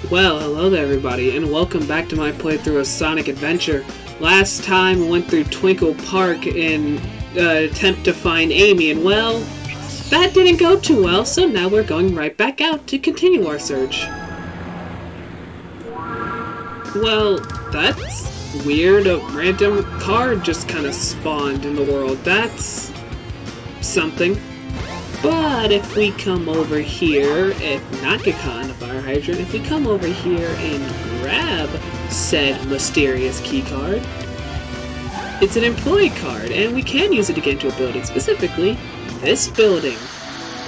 Well, hello there everybody, and welcome back to my playthrough of Sonic Adventure. Last time we went through Twinkle Park in an attempt to find Amy, and well, that didn't go too well, so now we're going right back out to continue our search. Well, that's weird. A random card just kind of spawned in the world. That's something. But if we come over here, if not get caught in a fire hydrant, if we come over here and grab said mysterious key card, it's an employee card, and we can use it to get into a building, specifically this building.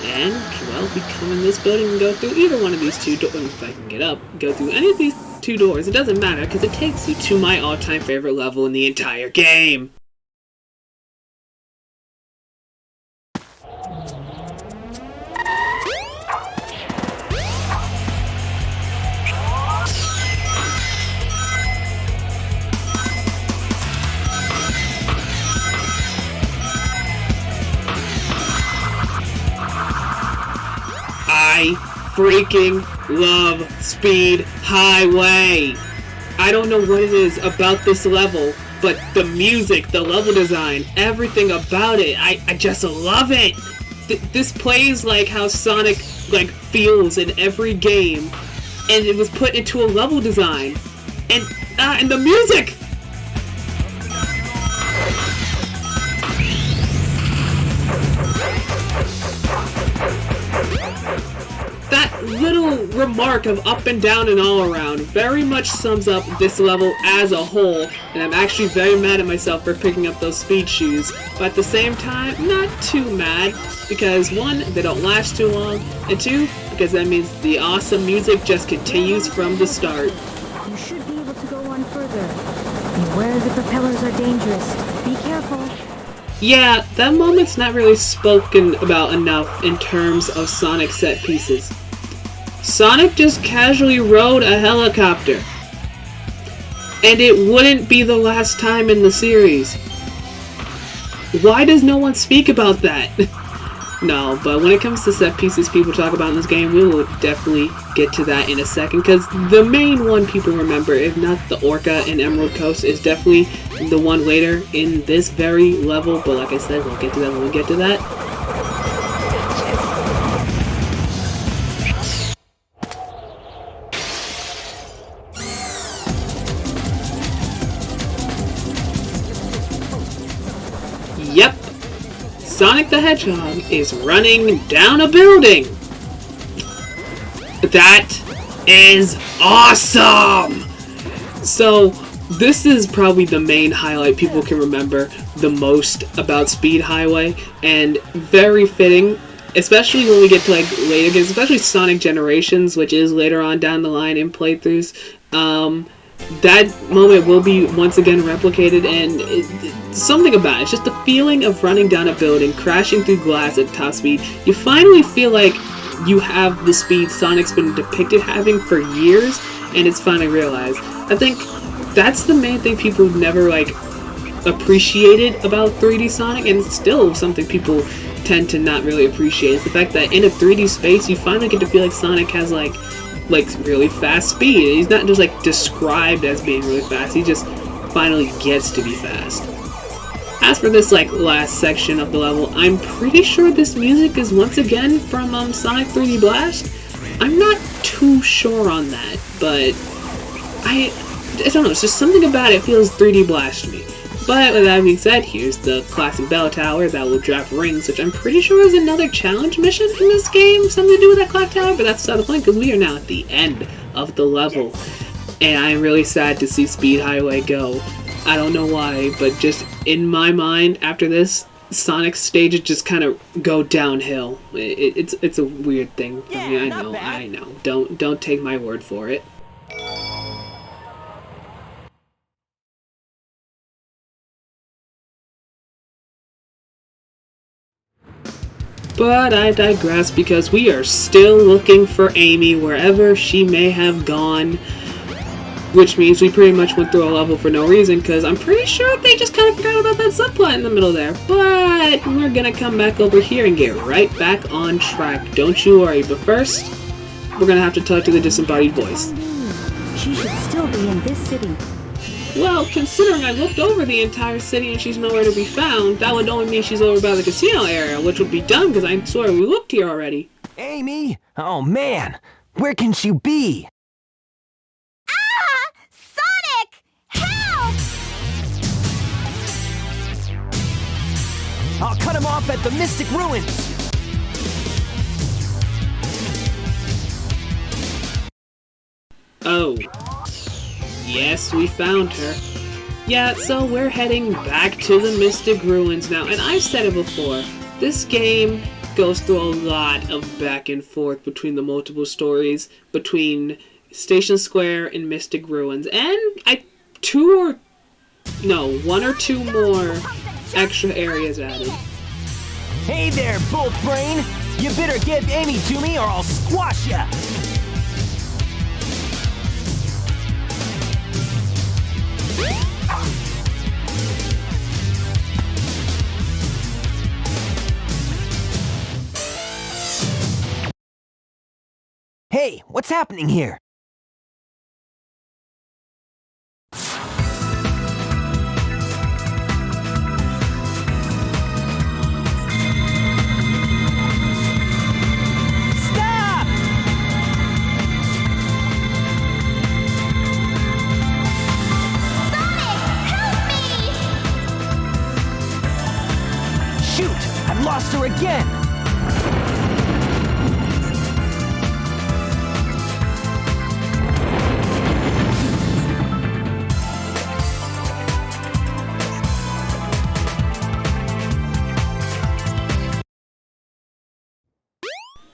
And, well, we come in this building and go through either one of these two doors. If I can get up, go through any of these two doors. It doesn't matter, because it takes you to my all-time favorite level in the entire game. I freaking love Speed Highway! I don't know what it is about this level, but the music, the level design, everything about it, I just love it! This plays like how Sonic feels in every game, and it was put into a level design. And the music! That little remark of up and down and all around very much sums up this level as a whole, and I'm actually very mad at myself for picking up those speed shoes, but at the same time, not too mad, because one, they don't last too long, and two, because that means the awesome music just continues from the start. You should be able to go on further. Beware, the propellers are dangerous. Be careful. Yeah, that moment's not really spoken about enough in terms of Sonic set pieces. Sonic just casually rode a helicopter. And it wouldn't be the last time in the series. Why does no one speak about that? No, but when it comes to set pieces people talk about in this game, we will definitely get to that in a second, because the main one people remember, if not the Orca in Emerald Coast, is definitely the one later in this very level, but like I said, we'll get to that when we get to that. Yep. Sonic the Hedgehog is running down a building! That is awesome! So, this is probably the main highlight people can remember the most about Speed Highway, and very fitting, especially when we get to later games, especially Sonic Generations, which is later on down the line in playthroughs. That moment will be once again replicated, and something about it. It's just the feeling of running down a building, crashing through glass at top speed. You finally feel like you have the speed Sonic's been depicted having for years, and it's finally realized. I think that's the main thing people never appreciated about 3D Sonic, and it's still something people tend to not really appreciate. It's the fact that in a 3D space, you finally get to feel like Sonic has really fast speed. He's not just described as being really fast, he just finally gets to be fast. As for this last section of the level, I'm pretty sure this music is once again from Sonic 3D Blast. I'm not too sure on that, but I don't know, it's just something about it feels 3D Blast to me. But with that being said, here's the classic bell tower that will drop rings, which I'm pretty sure is another challenge mission in this game, something to do with that clock tower, but that's the point, because we are now at the end of the level. And I'm really sad to see Speed Highway go. I don't know why, but just in my mind, after this, Sonic's stages just kind of go downhill. It's a weird thing. Yeah, I mean, I know. Don't take my word for it. But I digress, because we are still looking for Amy wherever she may have gone. Which means we pretty much went through a level for no reason, because I'm pretty sure they just kind of forgot about that subplot in the middle there. But we're gonna come back over here and get right back on track. Don't you worry. But first, we're gonna have to talk to the disembodied voice. She should still be in this city. Well, considering I looked over the entire city and she's nowhere to be found, that would only mean she's over by the casino area, which would be dumb because I swear we looked here already. Amy? Oh man, where can she be? Ah! Sonic! Help! I'll cut him off at the Mystic Ruins. Oh. Yes, we found her. Yeah, so we're heading back to the Mystic Ruins now, and I've said it before, this game goes through a lot of back and forth between the multiple stories, between Station Square and Mystic Ruins, and one or two more extra areas added. Hey there, Bolt Brain! You better give Amy to me or I'll squash ya! Hey, what's happening here? Stop! Shoot! I've lost her again!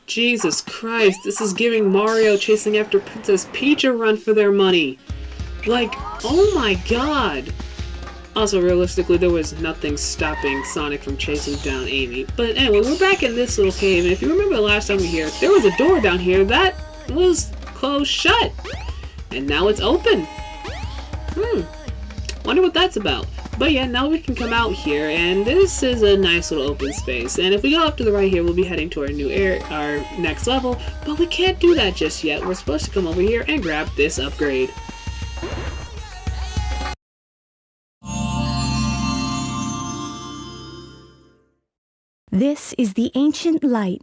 Jesus Christ, this is giving Mario chasing after Princess Peach a run for their money. Like, oh my god. Also, realistically, there was nothing stopping Sonic from chasing down Amy. But anyway, we're back in this little cave, and if you remember the last time we were here, there was a door down here that was closed shut. And now it's open. Wonder what that's about. But yeah, now we can come out here, and this is a nice little open space. And if we go up to the right here, we'll be heading to our our next level. But we can't do that just yet. We're supposed to come over here and grab this upgrade. This is the ancient light.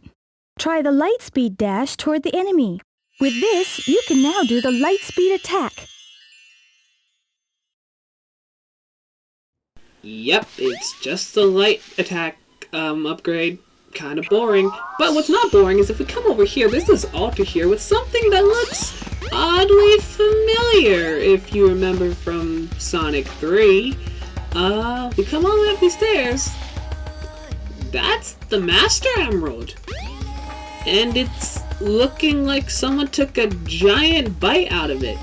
Try the light speed dash toward the enemy. With this, you can now do the light speed attack. Yep, it's just a light attack upgrade. Kind of boring. But what's not boring is if we come over here, there's this altar here with something that looks oddly familiar. If you remember from Sonic 3, we come all the way up these stairs. That's the Master Emerald. And it's looking like someone took a giant bite out of it.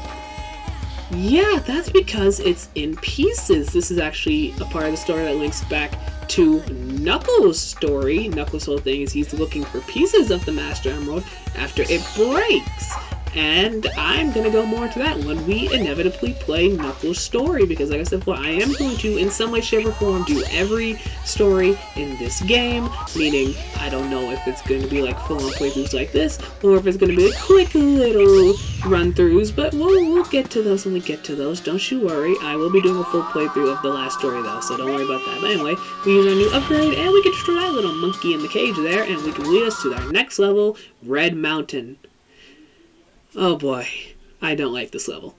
Yeah, that's because it's in pieces. This is actually a part of the story that links back to Knuckles' story. Knuckles' whole thing is he's looking for pieces of the Master Emerald after it breaks. And I'm going to go more into that when we inevitably play Knuckles' story, because like I said before, I am going to, in some way, shape, or form, do every story in this game, meaning I don't know if it's going to be like full-on playthroughs like this, or if it's going to be like quick little run-throughs, but we'll get to those when we get to those. Don't you worry, I will be doing a full playthrough of the last story though, so don't worry about that. But anyway, we use our new upgrade, and we get to try that little monkey in the cage there, and we can lead us to our next level, Red Mountain. Oh boy, I don't like this level.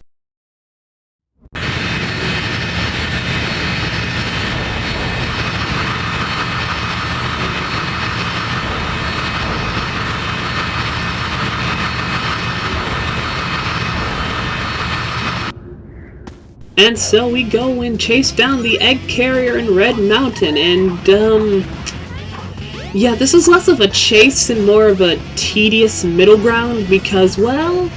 And so we go and chase down the egg carrier in Red Mountain, and yeah, this is less of a chase and more of a tedious middle ground because, well,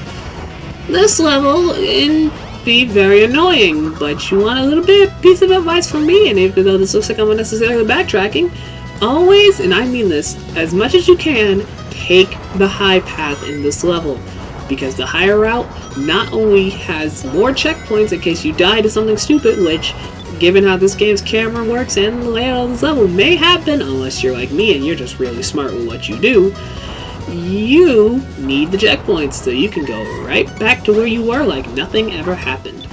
this level can be very annoying, but you want a little piece of advice from me, and even though this looks like I'm unnecessarily backtracking, always, and I mean this, as much as you can, take the high path in this level, because the higher route not only has more checkpoints in case you die to something stupid, which, given how this game's camera works and the layout of this level, may happen unless you're like me and you're just really smart with what you do. you need the checkpoints so you can go right back to where you were like nothing ever happened.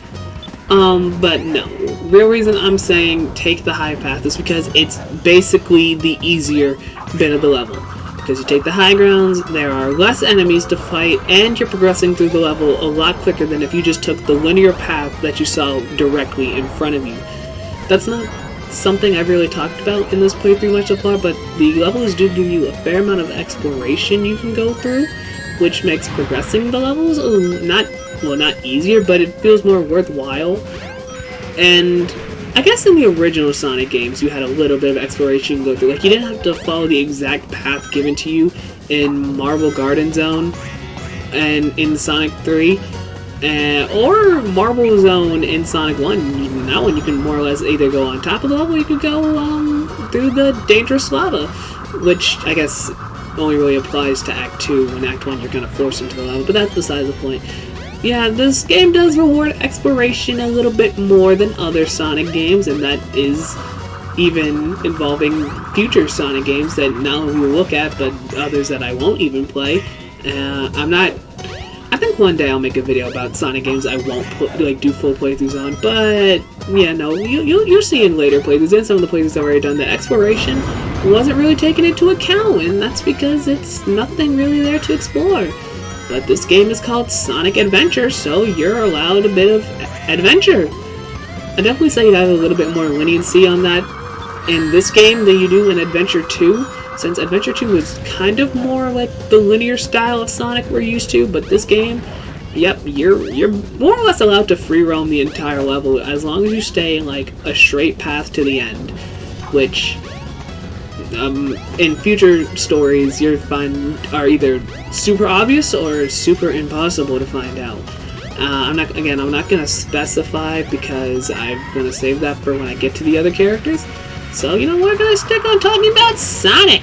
But no, real reason I'm saying take the high path is because it's basically the easier bit of the level. Because you take the high grounds, there are less enemies to fight, and you're progressing through the level a lot quicker than if you just took the linear path that you saw directly in front of you. That's not something I've really talked about in this playthrough much so far, but the levels do give you a fair amount of exploration you can go through, which makes progressing the levels not easier, but it feels more worthwhile. And I guess in the original Sonic games, you had a little bit of exploration you can go through. Like, you didn't have to follow the exact path given to you in Marble Garden Zone and in Sonic 3. Or Marble Zone in Sonic 1. In that one, you can more or less either go on top of the level, or you could go through the dangerous lava, which I guess only really applies to Act 2. In Act 1, you're kind of forced into the lava, but that's besides the point. Yeah, this game does reward exploration a little bit more than other Sonic games, and that is even involving future Sonic games that now we will look at, but others that I won't even play. I think one day I'll make a video about Sonic games I won't do full playthroughs on, but yeah, no, you'll see in later playthroughs and some of the playthroughs I've already done that exploration wasn't really taken into account, and that's because it's nothing really there to explore. But this game is called Sonic Adventure, so you're allowed a bit of adventure. I definitely say you have a little bit more leniency on that in this game than you do in Adventure 2, since Adventure 2 was kind of more like the linear style of Sonic we're used to, but this game, yep, you're more or less allowed to free roam the entire level as long as you stay in like a straight path to the end, which in future stories you'll find are either super obvious or super impossible to find out. I'm not gonna specify because I'm gonna save that for when I get to the other characters. So, you know, we're gonna stick on talking about Sonic!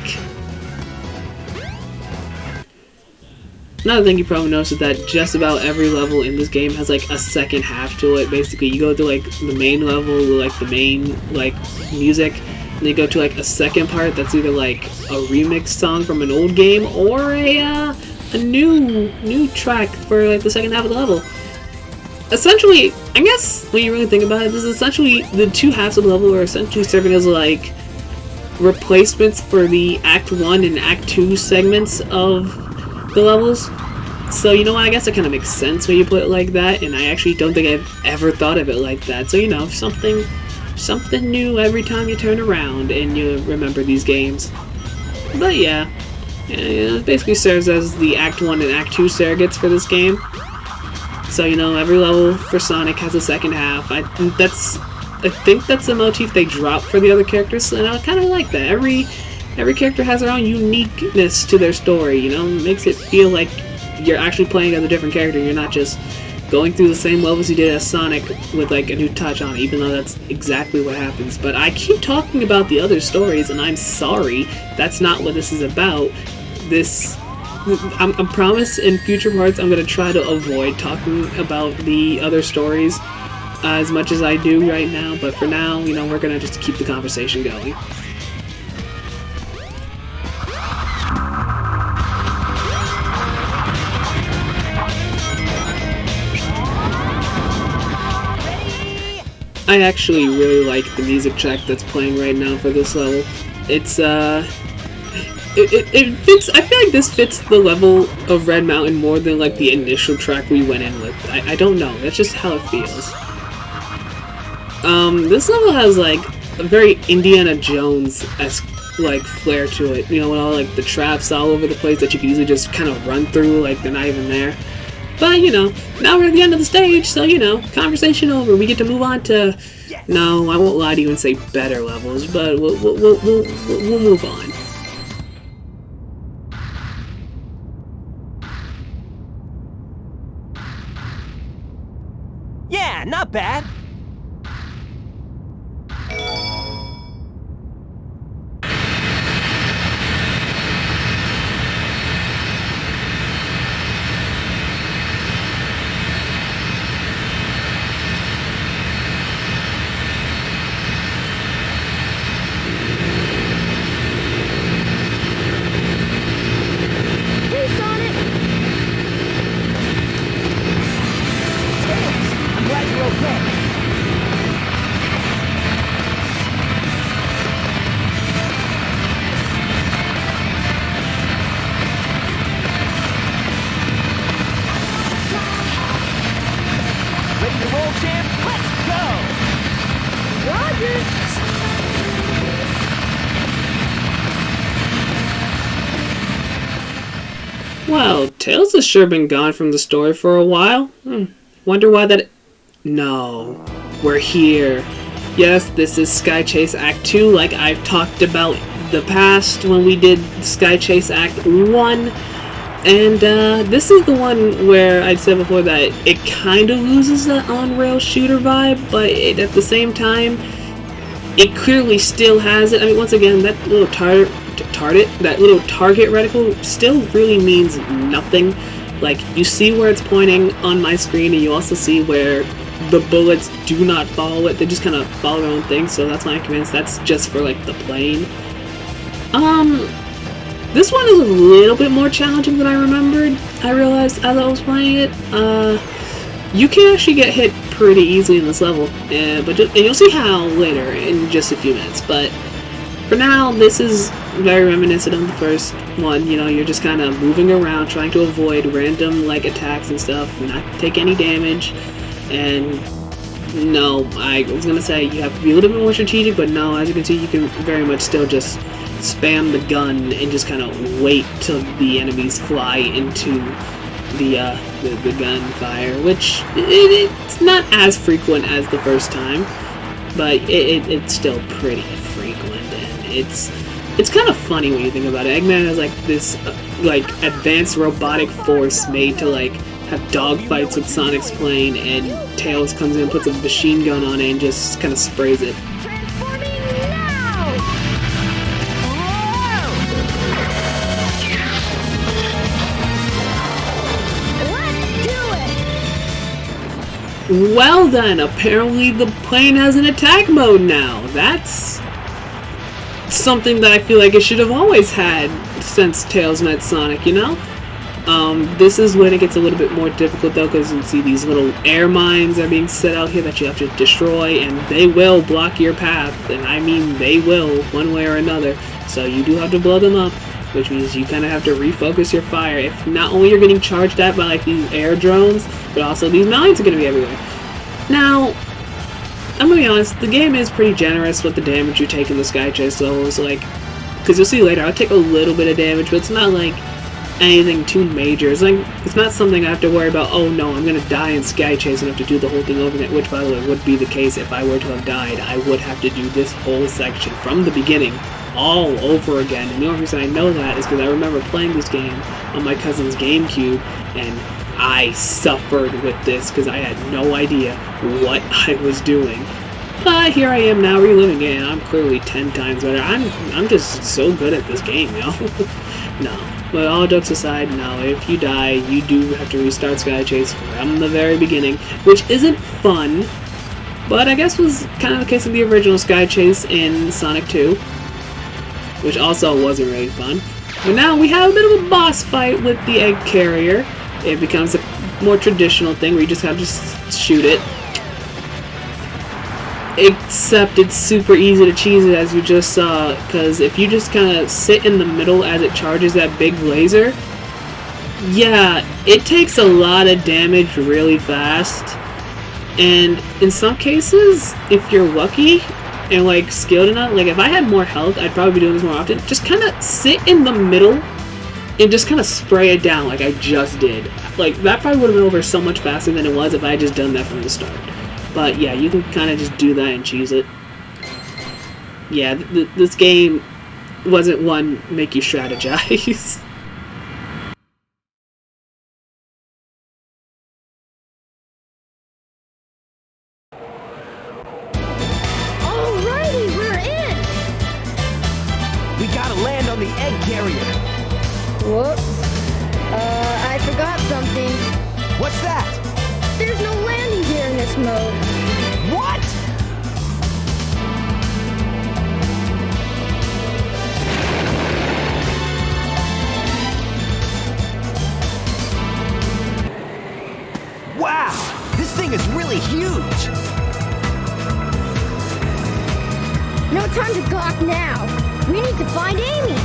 Another thing you probably noticed is that just about every level in this game has like a second half to it. Basically, you go to like the main level with like the main like music, and you go to like a second part that's either like a remix song from an old game or a new track for like the second half of the level. Essentially, I guess when you really think about it, this is essentially the two halves of the level are essentially serving as like replacements for the Act 1 and Act 2 segments of the levels. So, you know what, I guess it kind of makes sense when you put it like that, and I actually don't think I've ever thought of it like that. So, you know, something new every time you turn around and you remember these games. But yeah, it basically serves as the Act 1 and Act 2 surrogates for this game. So, you know, every level for Sonic has a second half. I think that's a motif they drop for the other characters, and I kind of like that. Every character has their own uniqueness to their story, you know? It makes it feel like you're actually playing as a different character. You're not just going through the same levels you did as Sonic with, like, a new touch on it, even though that's exactly what happens. But I keep talking about the other stories, and I'm sorry. That's not what this is about. I promise in future parts I'm going to try to avoid talking about the other stories as much as I do right now, but for now, you know, we're going to just keep the conversation going. I actually really like the music track that's playing right now for this level. It's, it fits, I feel like this fits the level of Red Mountain more than like the initial track we went in with. I don't know, that's just how it feels. This level has like a very Indiana Jones-esque like flair to it, you know, with all like the traps all over the place that you can easily just kind of run through like they're not even there. But, you know, now we're at the end of the stage, so, you know, conversation over. We get to move on to, no, I won't lie to you and say better levels, but we'll move on. Yeah, not bad. and roll, champ. Let's go! Roger. Well, Tails has sure been gone from the story for a while. Wonder why that... No. We're here. Yes, this is Sky Chase Act 2, like I've talked about the past when we did Sky Chase Act 1. And this is the one where I said before that it kind of loses that on-rail shooter vibe, but at the same time, it clearly still has it. I mean, once again, that little target reticle still really means nothing. Like, you see where it's pointing on my screen, and you also see where the bullets do not follow it. They just kind of follow their own thing, so that's why I'm convinced that's just for, like, the plane. This one is a little bit more challenging than I remembered. I realized as I was playing it. You can actually get hit pretty easily in this level, and you'll see how later in just a few minutes. But for now, this is very reminiscent of the first one. You know, you're just kind of moving around, trying to avoid random like attacks and stuff, not take any damage. And no, I was gonna say you have to be a little bit more strategic, but no, as you can see, you can very much still just spam the gun and just kind of wait till the enemies fly into the gunfire, which it's not as frequent as the first time, but it's still pretty frequent, and it's kind of funny when you think about it. Eggman has like this like advanced robotic force made to like have dogfights with Sonic's plane, and Tails comes in and puts a machine gun on it and just kind of sprays it. Transforming now! Let's do it! Well then, apparently the plane has an attack mode now. That's something that I feel like it should have always had since Tails met Sonic, you know? This is when it gets a little bit more difficult though, because you see these little air mines are being set out here that you have to destroy, and they will block your path, and I mean they will, one way or another. So you do have to blow them up, which means you kind of have to refocus your fire. If not only you're getting charged at by like these air drones, but also these mines are going to be everywhere. Now, I'm going to be honest, the game is pretty generous with the damage you take in the Sky Chase levels, like, because you'll see later, I'll take a little bit of damage, but it's not like anything too major. It's like, it's not something I have to worry about, oh no, I'm gonna die in Sky Chase and have to do the whole thing over again, which by the way would be the case if I were to have died. I would have to do this whole section from the beginning all over again, and the only reason I know that is because I remember playing this game on my cousin's GameCube, and I suffered with this because I had no idea what I was doing. But here I am now reliving it, and I'm clearly 10 times better. I'm just so good at this game, yo. No. But all jokes aside, no, if you die, you do have to restart Sky Chase from the very beginning, which isn't fun, but I guess was kind of the case of the original Sky Chase in Sonic 2, which also wasn't really fun. But now we have a bit of a boss fight with the egg carrier. It becomes a more traditional thing where you just have to shoot it. Except it's super easy to cheese it, as you just saw, because if you just kind of sit in the middle as it charges that big laser, yeah, it takes a lot of damage really fast. And in some cases, if you're lucky and like skilled enough, like if I had more health, I'd probably be doing this more often. Just kind of sit in the middle and just kind of spray it down like I just did. Like that probably would have been over so much faster than it was if I had just done that from the start. But yeah, you can kind of just do that and cheese it. Yeah, this game wasn't one make you strategize. Alrighty, we're in! We gotta land on the egg carrier. Whoops. I forgot something. What's that? There's no landing gear in this mode. What? Wow! This thing is really huge! No time to gawk now. We need to find Amy.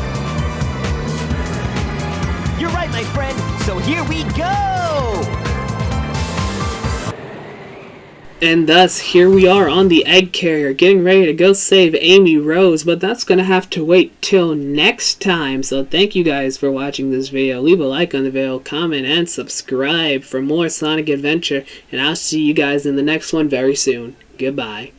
You're right, my friend. So here we go! And thus, here we are on the egg carrier, getting ready to go save Amy Rose, but that's going to have to wait till next time. So thank you guys for watching this video. Leave a like on the video, comment, and subscribe for more Sonic Adventure, and I'll see you guys in the next one very soon. Goodbye.